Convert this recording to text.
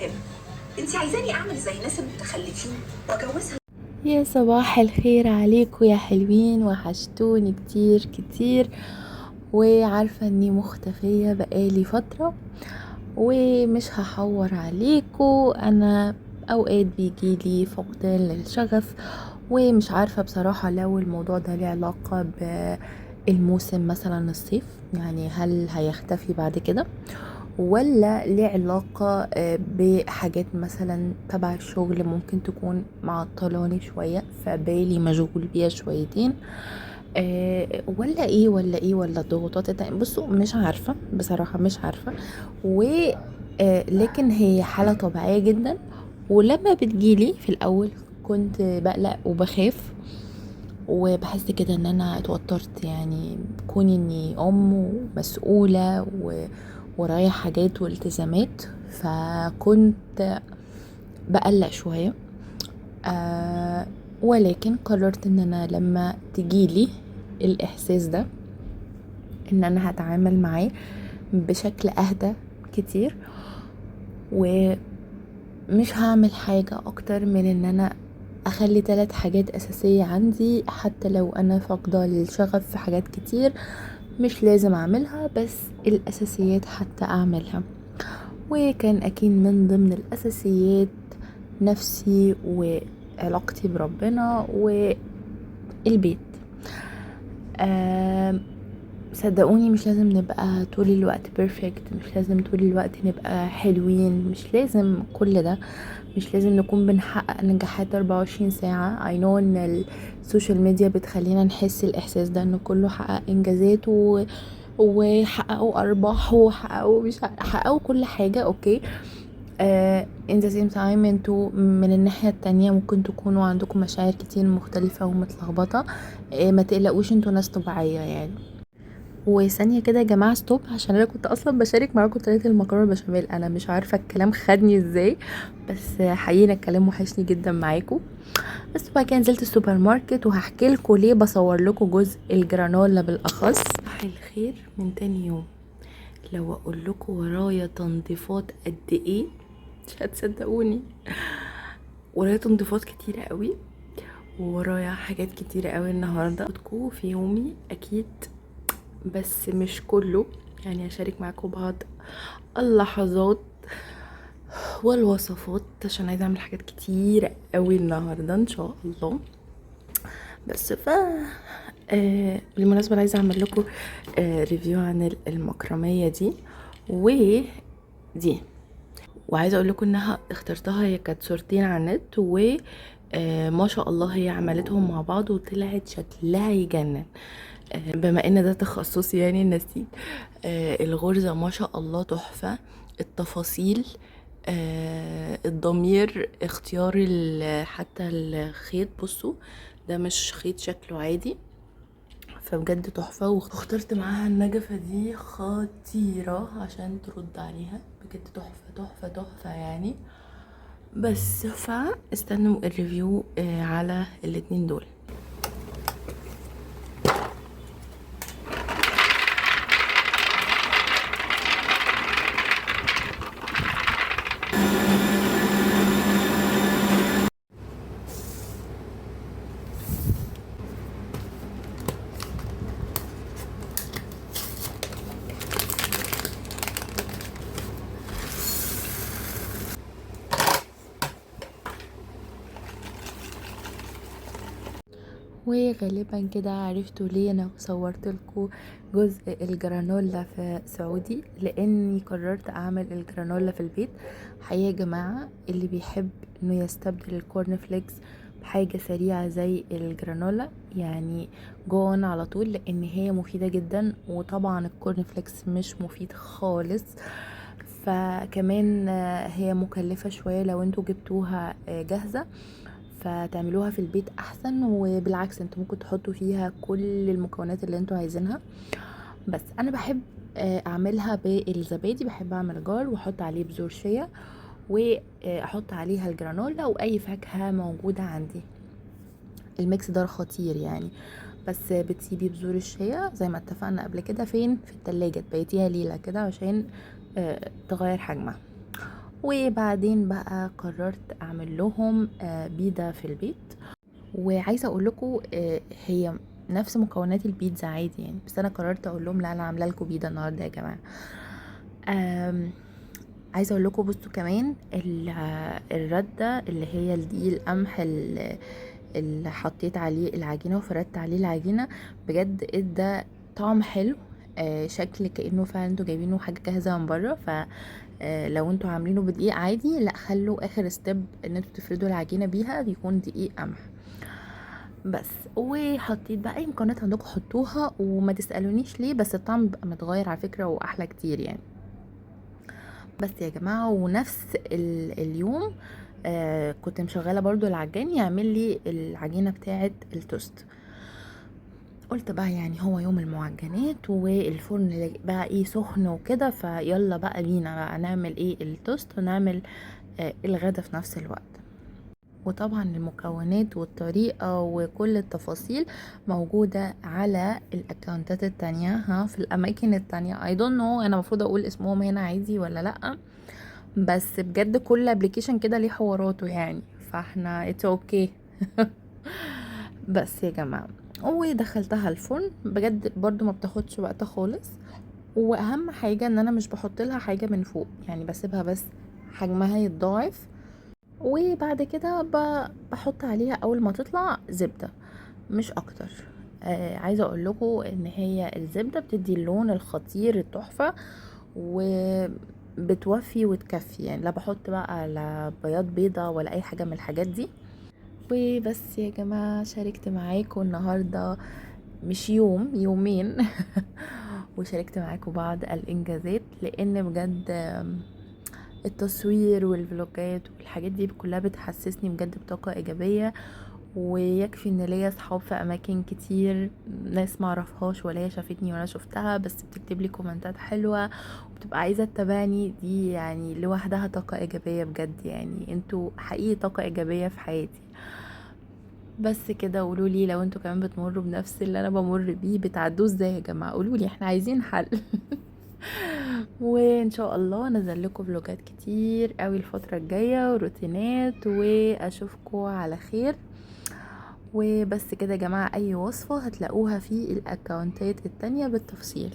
هنا. انت عايزاني اعمل زي الناس المتخلفين واجوزها؟ يا صباح الخير عليكم يا حلوين، وحشتوني كتير كتير. وعارفة اني مختفية بقالي فترة، ومش هحور عليكم. انا اوقات بيجيلي فقدان للشغف، ومش عارفة بصراحة لو الموضوع ده له علاقة بالموسم مثلا الصيف، يعني هل هيختفي بعد كده، ولا ليه علاقة بحاجات مثلا تبع الشغل ممكن تكون معطلاني شوية، فبالي مشغول بيها شويتين، ولا الضغوطات بصوا مش عارفة بصراحة، مش عارفة. و لكن هي حالة طبيعية جدا، ولما بتجيلي في الأول كنت بقلق وبخاف، وبحس كده ان انا اتوترت، يعني كوني اني ام ومسؤولة ورايا حاجات والتزامات، فكنت بقلق شوية. آه ولكن قررت ان انا لما تجيلي الاحساس ده ان انا هتعامل معاه بشكل اهدى كتير، ومش هعمل حاجة اكتر من ان انا اخلي 3 حاجات اساسية عندي، حتى لو انا فاقدة للشغف في حاجات كتير مش لازم اعملها، بس الاساسيات حتى اعملها. وكان اكيد من ضمن الاساسيات نفسي وعلاقتي بربنا والبيت. آه صدقوني مش لازم نبقى طول الوقت بيرفكت، مش لازم طول الوقت نبقى حلوين، مش لازم كل ده، مش لازم نكون بنحقق نجاحات 24 ساعة. I know ان السوشيال ميديا بتخلينا نحس الاحساس ده، ان كله حقق انجازات وحققوا ارباح وحققوا مش حققوا كل حاجة، اوكي. in the same time انتوا من الناحية التانية ممكن تكونوا عندكم مشاعر كتير مختلفة ومتلخبطة. ما تقلقوش، انتوا ناس طبيعية يعني. وثانية كده يا جماعة ستوب، عشان انا كنت اصلا بشارك معاكم طريقة المكرونة البشاميل، انا مش عارفة الكلام خدني ازاي، بس حقيقي الكلام وحشني جدا معاكم. بس بعد كده نزلت السوبر ماركت، وهحكي لكم ليه بصور لكم جزء الجرانولا بالاخص. صباح الخير من تاني يوم. لو اقول لكم ورايا تنظيفات قد ايه مش هتصدقوني. ورايا تنظيفات كتيرة قوي، وورايا حاجات كتيرة قوي النهاردة بدكم في يومي اكيد، بس مش كله، يعني هشارك معاكم بعض اللحظات والوصفات، عشان عايزه اعمل حاجات كتير قوي النهارده ان شاء الله. بس بالمناسبه أنا عايزه اعمل لكم ريفيو عن المكرميه دي ودي، وعايزه اقول لكم انها اخترتها، هي كانت صورتين على النت، و ما شاء الله هي عملتهم مع بعض وطلعت شكلها يجنن. بما ان ده تخصصي يعني النسيج، الغرزة ما شاء الله تحفة، التفاصيل، الضمير، اختيار حتى الخيط، بصوا ده مش خيط شكله عادي، فبجد تحفة. واخترت معاها النجفة دي خطيرة عشان ترد عليها، بجد تحفة تحفة تحفة يعني. بس فاستنوا الريفيو على الاتنين دول. وغالبا كده عرفتوا ليه انا صورت لكم جزء الجرانولا في سعودي، لاني قررت اعمل الجرانولا في البيت. حقيقة يا جماعة اللي بيحب انه يستبدل الكورن فليكس بحاجة سريعة زي الجرانولا، يعني جون على طول، لان هي مفيدة جدا، وطبعا الكورن فليكس مش مفيد خالص. فكمان هي مكلفة شوية لو انتوا جبتوها جاهزة، فتعملوها في البيت احسن، وبالعكس انتوا ممكن تحطوا فيها كل المكونات اللي انتوا عايزينها. بس انا بحب اعملها بالزبادي، بحب اعمل جار واحط عليه بذور شيا، واحط عليها الجرانولا واي فاكهة موجودة عندي. الميكس ده خطير يعني. بس بتسيبي بذور الشيا زي ما اتفقنا قبل كده فين، في التلاجة، تبيتيها ليلة كده عشان تغير حجمها. وبعدين بقى قررت اعمل لهم بيتزا في البيت. وعايزه اقول لكم هي نفس مكونات البيتزا عادي يعني، بس انا قررت اقول لهم لا انا عامله لكم بيتزا النهارده يا جماعه. آم، عايزه اقول لكم بصوا كمان الرده اللي هي الدقيق القمح اللي حطيت عليه العجينه وفردت عليه العجينه، بجد ادى طعم حلو. شكل كانه فعلا انتوا جايبينه حاجه جاهزه من بره. ف لو انتوا عاملينه بدقيق عادي، لا خلوا اخر ستيب ان انتوا تفردوا العجينه بيها بيكون دقيق قمح بس. وحطيت بقى اي مكونات عندكم حطوها، وما تسالونيش ليه، بس الطعم بيبقى متغير على فكره واحلى كتير يعني. بس يا جماعه، ونفس اليوم كنت مشغله برضو العجان يعمل لي العجينه بتاعه التوست. قلت بقى يعني هو يوم المعجنات والفرن بقى ايه سخن وكده، فيلا بقى بينا بقى نعمل ايه التوست ونعمل الغدا في نفس الوقت. وطبعا المكونات والطريقة وكل التفاصيل موجودة على الاكونتات التانية في الاماكن التانية. I don't know انا المفروض اقول اسمهم هنا عادي ولا لا، بس بجد كل ابلكيشن كده ليه حواراته يعني، فاحنا it's okay. بس يا جماعة، ودخلتها الفرن بجد برضو ما بتاخدش وقت خالص. واهم حاجة ان انا مش بحط لها حاجة من فوق، يعني بسيبها بس حجمها يتضاعف. وبعد كده بحط عليها اول ما تطلع زبدة مش اكتر. عايزة اقول لكم ان هي الزبدة بتدي اللون الخطير التحفة، وبتوفي وتكفي يعني، لا بحط بقى لا بياض بيضة ولا اي حاجة من الحاجات دي. وبس يا جماعة، شاركت معاكم النهاردة مش يوم يومين وشاركت معاكم بعض الانجازات، لان بجد التصوير والفلوجات والحاجات دي كلها بتحسسني بجد بطاقة ايجابية. ويكفي ان ليا صحاب في اماكن كتير، ناس معرفهاش ولا هي شافتني ولا شفتها، بس بتكتب لي كومنتات حلوة وبتبقى عايزة تتابعني. دي يعني لوحدها طاقة ايجابية بجد، يعني انتوا حقيقي طاقة ايجابية في حياتي. بس كده، قولوا لي لو انتوا كمان بتمروا بنفس اللي انا بمر بيه، بتعدوه ازاي يا جماعه؟ قولوا لي، احنا عايزين حل. وان شاء الله انزل لكم فلوجات كتير قوي الفتره الجايه وروتينات، واشوفكم على خير. وبس كده يا جماعه، اي وصفه هتلاقوها في الاكونتات التانية بالتفصيل.